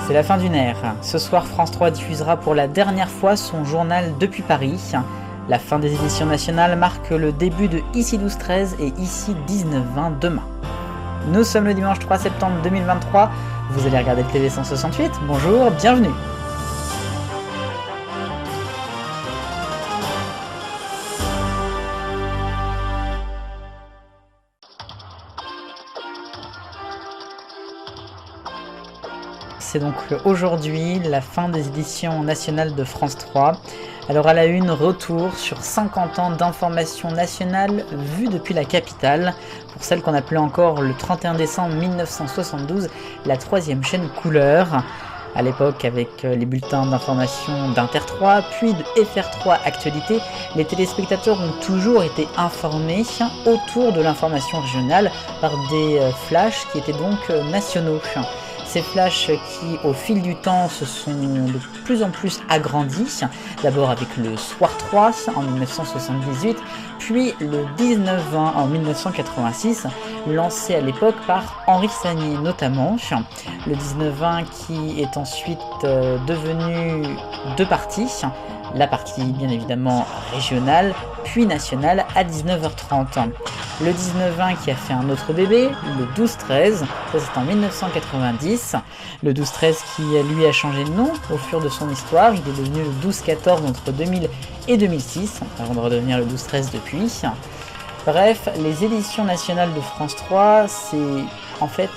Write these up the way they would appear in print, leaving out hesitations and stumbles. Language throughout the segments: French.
C'est la fin d'une ère. Ce soir, France 3 diffusera pour la dernière fois son journal depuis Paris. La fin des éditions nationales marque le début de Ici 12-13 et Ici 19-20 demain. Nous sommes le dimanche 3 septembre 2023. Vous allez regarder le TV 168. Bonjour, bienvenue. C'est donc aujourd'hui la fin des éditions nationales de France 3. Alors à la une, retour sur 50 ans d'information nationale vue depuis la capitale, pour celle qu'on appelait encore le 31 décembre 1972 la troisième chaîne couleur. À l'époque, avec les bulletins d'information d'Inter 3, puis de FR3 Actualité, les téléspectateurs ont toujours été informés autour de l'information régionale par des flashs qui étaient donc nationaux. Ces flashs qui, au fil du temps, se sont de plus en plus agrandis, d'abord avec le Soir 3 en 1978, puis le 19-20 en 1986, lancé à l'époque par Henri Sagnier notamment. Le 19-20 qui est ensuite devenu deux parties, la partie bien évidemment régionale, puis nationale à 19h30. Le 19-20 qui a fait un autre bébé, le 12-13, ça c'est en 1990. Le 12-13 qui lui a changé de nom au fur de son histoire, il est devenu le 12-14 entre 2000 et 2006, avant de redevenir le 12-13 depuis. Bref, les éditions nationales de France 3, c'est en fait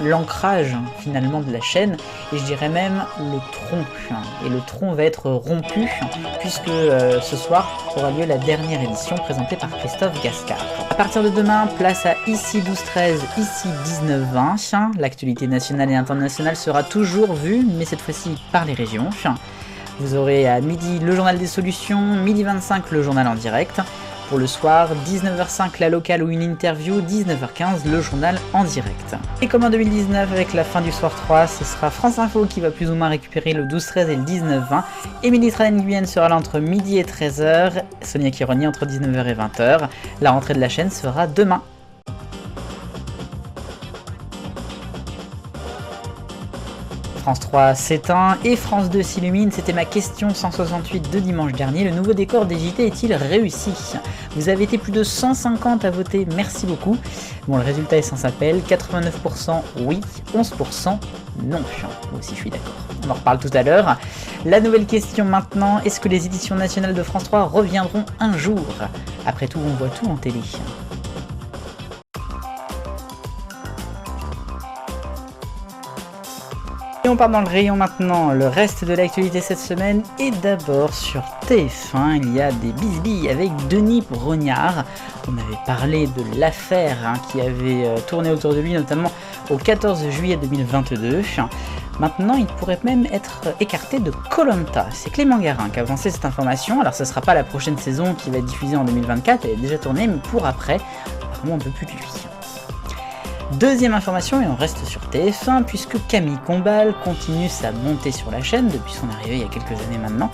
l'ancrage finalement de la chaîne, et je dirais même le tronc. Et le tronc va être rompu, puisque ce soir aura lieu la dernière édition présentée par Christophe Gascard. A partir de demain, place à Ici 12-13, Ici 19-20. L'actualité nationale et internationale sera toujours vue, mais cette fois-ci par les régions. Vous aurez à midi le journal des solutions, midi 25 le journal en direct. Pour le soir, 19h05 la locale ou une interview, 19h15 le journal en direct. Et comme en 2019 avec la fin du Soir 3, ce sera France Info qui va plus ou moins récupérer le 12-13 et le 19-20. Émilie Traden-Guyenne sera là entre midi et 13h, Sonia Kironi entre 19h et 20h. La rentrée de la chaîne sera demain. France 3 s'éteint et France 2 s'illumine, c'était ma question 168 de dimanche dernier. Le nouveau décor des JT est-il réussi? Vous avez été plus de 150 à voter, merci beaucoup. Bon, le résultat est sans appel, 89% oui, 11% non. Moi aussi je suis d'accord, on en reparle tout à l'heure. La nouvelle question maintenant, est-ce que les éditions nationales de France 3 reviendront un jour? Après tout, on voit tout en télé. Et on part dans le rayon maintenant, le reste de l'actualité cette semaine, et d'abord sur TF1, il y a des bisbilles avec Denis Brognard. On avait parlé de l'affaire qui avait tourné autour de lui, notamment au 14 juillet 2022. Maintenant, il pourrait même être écarté de Koh-Lanta. C'est Clément Garin qui a avancé cette information. Alors ce ne sera pas la prochaine saison qui va être diffusée en 2024, elle est déjà tournée, mais pour après, apparemment on ne peut plus de lui. Deuxième information, et on reste sur TF1, puisque Camille Combal continue sa montée sur la chaîne depuis son arrivée il y a quelques années maintenant.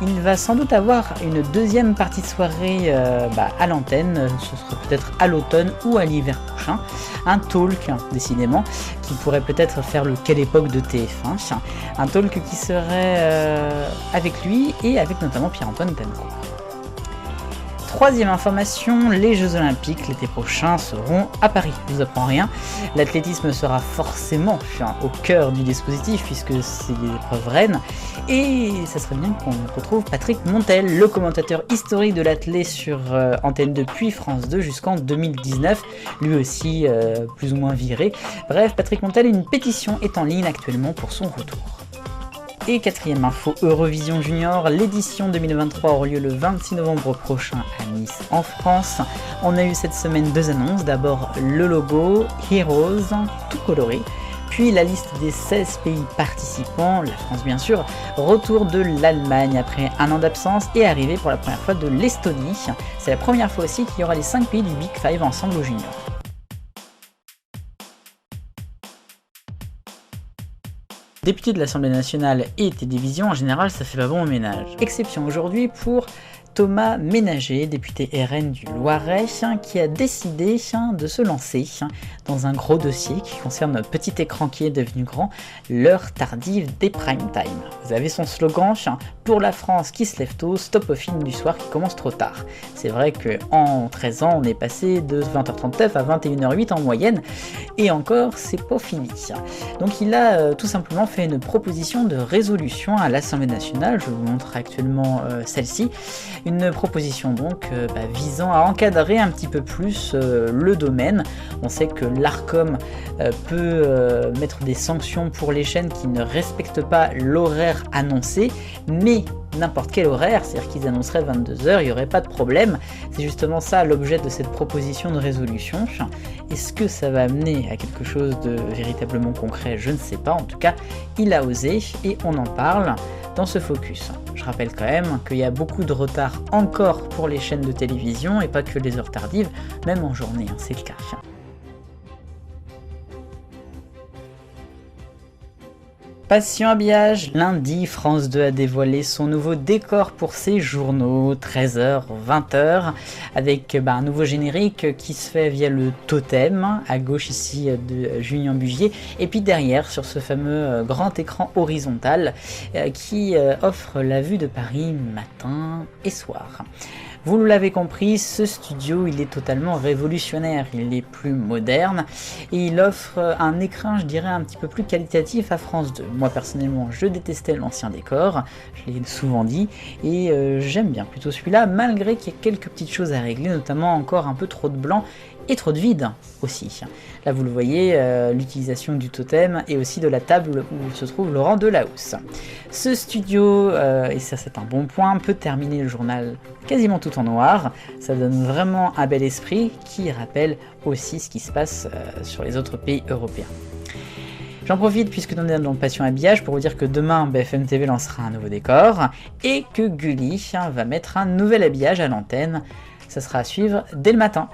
Il va sans doute avoir une deuxième partie de soirée à l'antenne, ce sera peut-être à l'automne ou à l'hiver prochain. Un talk, décidément, qui pourrait peut-être faire le Quelle époque de TF1. Un talk qui serait avec lui et avec notamment Pierre-Antoine Danco. Troisième information, les Jeux Olympiques l'été prochain seront à Paris. Je vous apprends rien. L'athlétisme sera forcément au cœur du dispositif puisque c'est l'épreuve reine. Et ça serait bien qu'on retrouve Patrick Montel, le commentateur historique de l'athlé sur Antenne 2 puis France 2 jusqu'en 2019. Lui aussi plus ou moins viré. Bref, Patrick Montel, une pétition est en ligne actuellement pour son retour. Et quatrième info, Eurovision Junior, l'édition 2023 aura lieu le 26 novembre prochain à Nice en France. On a eu cette semaine deux annonces, d'abord le logo Heroes, tout coloré, puis la liste des 16 pays participants, la France bien sûr, retour de l'Allemagne après un an d'absence et arrivée pour la première fois de l'Estonie. C'est la première fois aussi qu'il y aura les 5 pays du Big Five ensemble au Junior. Député de l'Assemblée nationale et télévision, en général, ça fait pas bon au ménage. Exception aujourd'hui pour Thomas Ménager, député RN du Loiret, qui a décidé de se lancer dans un gros dossier qui concerne notre petit écran qui est devenu grand, l'heure tardive des prime time. Vous avez son slogan, pour la France qui se lève tôt, stop au film du soir qui commence trop tard. C'est vrai qu'en 13 ans, on est passé de 20h39 à 21h08 en moyenne, et encore, c'est pas fini. Donc il a tout simplement fait une proposition de résolution à l'Assemblée nationale, je vous montre actuellement celle-ci, une proposition donc visant à encadrer un petit peu plus le domaine. On sait que l'Arcom peut mettre des sanctions pour les chaînes qui ne respectent pas l'horaire annoncé, mais n'importe quel horaire, c'est-à-dire qu'ils annonceraient 22h, il n'y aurait pas de problème. C'est justement ça l'objet de cette proposition de résolution. Est-ce que ça va amener à quelque chose de véritablement concret? Je ne sais pas, en tout cas, il a osé et on en parle dans ce focus. Je rappelle quand même qu'il y a beaucoup de retard encore pour les chaînes de télévision et pas que les heures tardives, même en journée, c'est le cas. Passion habillage, lundi, France 2 a dévoilé son nouveau décor pour ses journaux, 13h, 20h, avec un nouveau générique qui se fait via le totem, à gauche ici de Julien Bugier, et puis derrière sur ce fameux grand écran horizontal qui offre la vue de Paris matin et soir. Vous l'avez compris, ce studio il est totalement révolutionnaire, il est plus moderne et il offre un écran je dirais un petit peu plus qualitatif à France 2. Moi personnellement je détestais l'ancien décor, je l'ai souvent dit, et j'aime bien plutôt celui-là malgré qu'il y ait quelques petites choses à régler, notamment encore un peu trop de blanc et trop de vide aussi. Là vous le voyez, l'utilisation du totem et aussi de la table où se trouve Laurent Delahousse. Ce studio, et ça c'est un bon point, peut terminer le journal quasiment tout en noir. Ça donne vraiment un bel esprit qui rappelle aussi ce qui se passe sur les autres pays européens. J'en profite puisque nous sommes dans le Passion habillage pour vous dire que demain BFM TV lancera un nouveau décor et que Gulli va mettre un nouvel habillage à l'antenne. Ça sera à suivre dès le matin.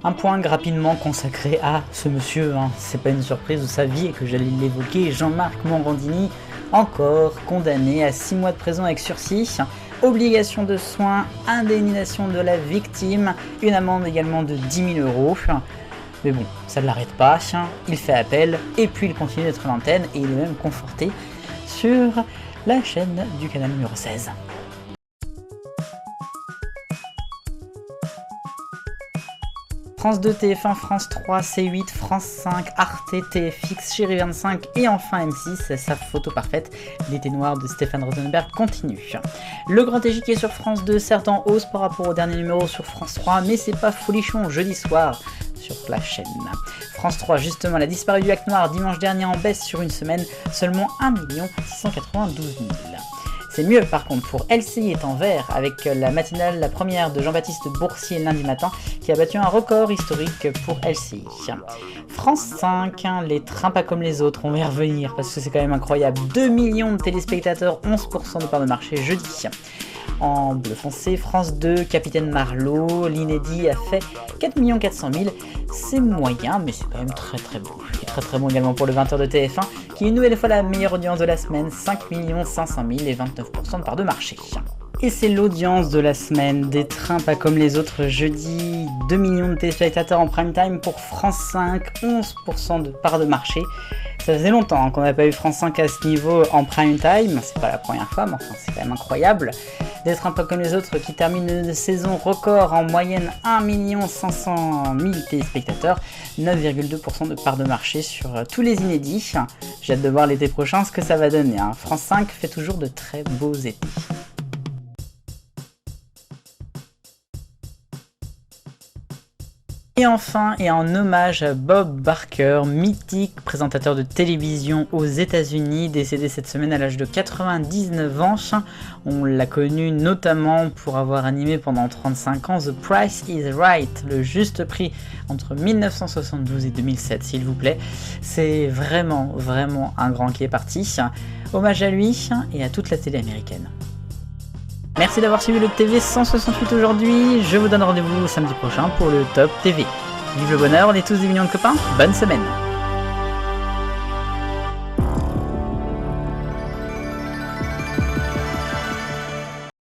Un point rapidement consacré à ce monsieur, c'est pas une surprise de sa vie et que j'allais l'évoquer, Jean-Marc Morandini, encore condamné à 6 mois de prison avec sursis, obligation de soins, indemnisation de la victime, une amende également de 10 000 €. Mais bon, ça ne l'arrête pas, il fait appel et puis il continue d'être à l'antenne et il est même conforté sur la chaîne du canal numéro 16. France 2, TF1, France 3, C8, France 5, Arte, TFX, Chérie 25 et enfin M6, sa photo parfaite, l'été noir de Stéphane Rosenberg continue. Le Grand TJ qui est sur France 2, certes en hausse par rapport au dernier numéro sur France 3, mais c'est pas folichon jeudi soir sur la chaîne. France 3, justement, la disparue du Lac Noir dimanche dernier en baisse sur une semaine, seulement 1 692 000. C'est mieux par contre pour LCI est en vert avec la matinale, la première de Jean-Baptiste Boursier lundi matin qui a battu un record historique pour LCI. France 5, les trains pas comme les autres, on va y revenir parce que c'est quand même incroyable. 2 millions de téléspectateurs, 11% de part de marché jeudi. En bleu foncé, France 2, Capitaine Marlowe, l'inédit a fait 4 400 000, c'est moyen mais c'est quand même très beau. Et très bon également pour le 20h de TF1 qui est une nouvelle fois la meilleure audience de la semaine, 5 500 000 et 29% de part de marché. Et c'est l'audience de la semaine, des trains pas comme les autres jeudi, 2 millions de téléspectateurs en prime time pour France 5, 11% de part de marché. Ça faisait longtemps qu'on n'a pas eu France 5 à ce niveau en prime time, c'est pas la première fois, mais enfin c'est quand même incroyable. Des trains pas comme les autres qui terminent une saison record en moyenne 1 500 000 téléspectateurs, 9,2% de part de marché sur tous les inédits. J'ai hâte de voir l'été prochain ce que ça va donner. France 5 fait toujours de très beaux étés. Et enfin, et en hommage à Bob Barker, mythique présentateur de télévision aux États-Unis, décédé cette semaine à l'âge de 99 ans. On l'a connu notamment pour avoir animé pendant 35 ans The Price is Right, le juste prix entre 1972 et 2007, s'il vous plaît. C'est vraiment un grand qui est parti. Hommage à lui et à toute la télé américaine. Merci d'avoir suivi le TV 168 aujourd'hui, je vous donne rendez-vous samedi prochain pour le Top TV. Vive le bonheur, on est tous des millions de copains, bonne semaine!